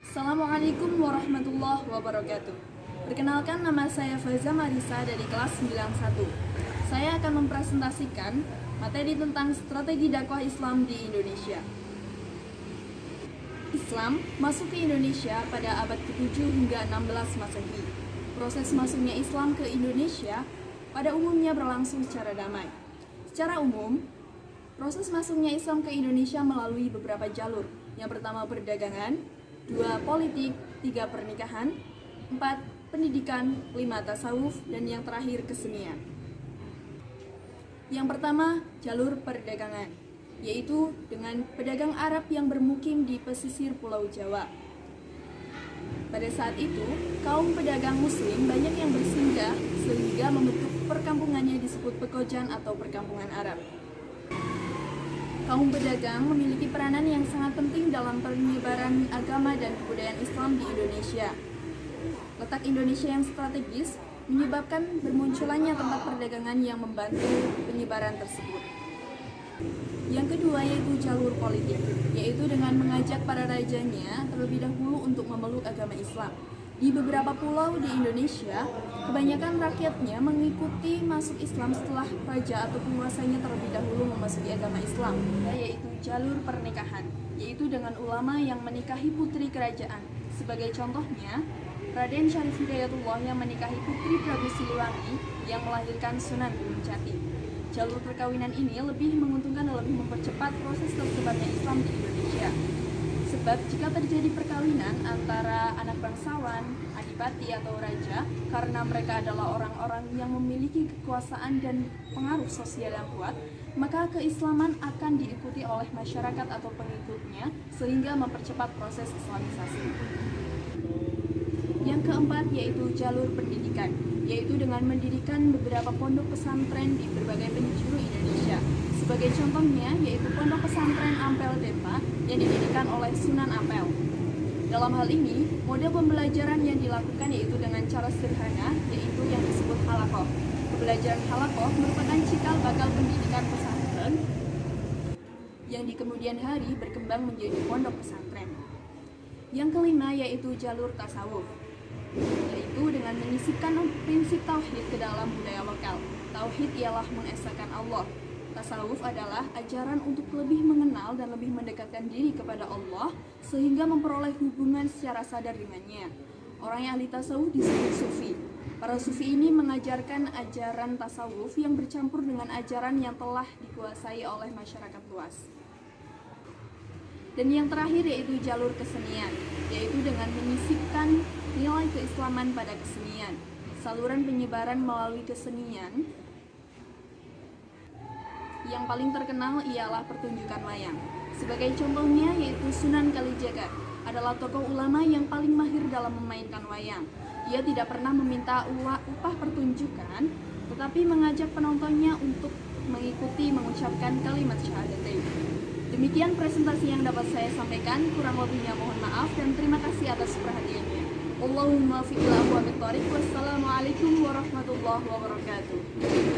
Assalamualaikum warahmatullahi wabarakatuh. Perkenalkan, nama saya Faiza Marisa dari kelas 91. Saya akan mempresentasikan materi tentang strategi dakwah Islam di Indonesia. Islam masuk ke Indonesia pada abad ke-7 hingga 16 Masehi. Proses masuknya Islam ke Indonesia pada umumnya berlangsung secara damai. Secara umum, proses masuknya Islam ke Indonesia melalui beberapa jalur. Yang pertama perdagangan, 2 politik, 3 pernikahan, 4 pendidikan, 5 tasawuf, dan yang terakhir kesenian. Yang pertama, jalur perdagangan, yaitu dengan pedagang Arab yang bermukim di pesisir Pulau Jawa. Pada saat itu, kaum pedagang muslim banyak yang bersinggah sehingga membentuk perkampungannya disebut pekojan atau perkampungan Arab. Kaum pedagang memiliki peranan yang sangat penting dalam penyebaran agama dan kebudayaan Islam di Indonesia. Letak Indonesia yang strategis menyebabkan bermunculannya tempat perdagangan yang membantu penyebaran tersebut. Yang kedua yaitu jalur politik, yaitu dengan mengajak para rajanya terlebih dahulu untuk memeluk agama Islam. Di beberapa pulau di Indonesia, kebanyakan rakyatnya mengikuti masuk Islam setelah raja atau penguasanya terlebih dahulu memasuki agama Islam, yaitu jalur pernikahan, yaitu dengan ulama yang menikahi putri kerajaan. Sebagai contohnya, Raden Syarif Hidayatullah yang menikahi putri Prabu Siliwangi yang melahirkan Sunan Gunung Jati. Jalur perkawinan ini lebih menguntungkan dan lebih mempercepat proses tersebarnya Islam di Indonesia. Sebab jika terjadi perkawinan antara anak bangsawan, adipati atau raja, karena mereka adalah orang-orang yang memiliki kekuasaan dan pengaruh sosial yang kuat, maka keislaman akan diikuti oleh masyarakat atau pengikutnya sehingga mempercepat proses islamisasi. Yang keempat yaitu jalur pendidikan, yaitu dengan mendirikan beberapa pondok pesantren di berbagai penjuru Indonesia. Sebagai contohnya yaitu pondok pesantren Ampel Depa yang didirikan oleh Sunan Ampel. Dalam hal ini, model pembelajaran yang dilakukan yaitu dengan cara sederhana, yaitu yang disebut halakoh. Pembelajaran halakoh merupakan cikal bakal pendidikan pesantren yang di kemudian hari berkembang menjadi pondok pesantren. Yang kelima yaitu jalur tasawuf, yaitu dengan menyisipkan prinsip tauhid ke dalam budaya lokal. Tauhid ialah mengesahkan Allah. Tasawuf adalah ajaran untuk lebih mengenal dan lebih mendekatkan diri kepada Allah sehingga memperoleh hubungan secara sadar dengannya. Orang yang ahli tasawuf disebut sufi. Para sufi ini mengajarkan ajaran tasawuf yang bercampur dengan ajaran yang telah dikuasai oleh masyarakat luas. Dan yang terakhir yaitu jalur kesenian, yaitu dengan menyisipkan nilai keislaman pada kesenian. Saluran penyebaran melalui kesenian yang paling terkenal ialah pertunjukan wayang. Sebagai contohnya yaitu Sunan Kalijaga adalah tokoh ulama yang paling mahir dalam memainkan wayang. Ia tidak pernah meminta upah pertunjukan, tetapi mengajak penontonnya untuk mengikuti mengucapkan kalimat syahadatain. Demikian presentasi yang dapat saya sampaikan, kurang lebihnya mohon maaf dan terima kasih atas perhatiannya. Allahumma fi'il aqwamit thoriq. Wassalamualaikum warahmatullahi wabarakatuh.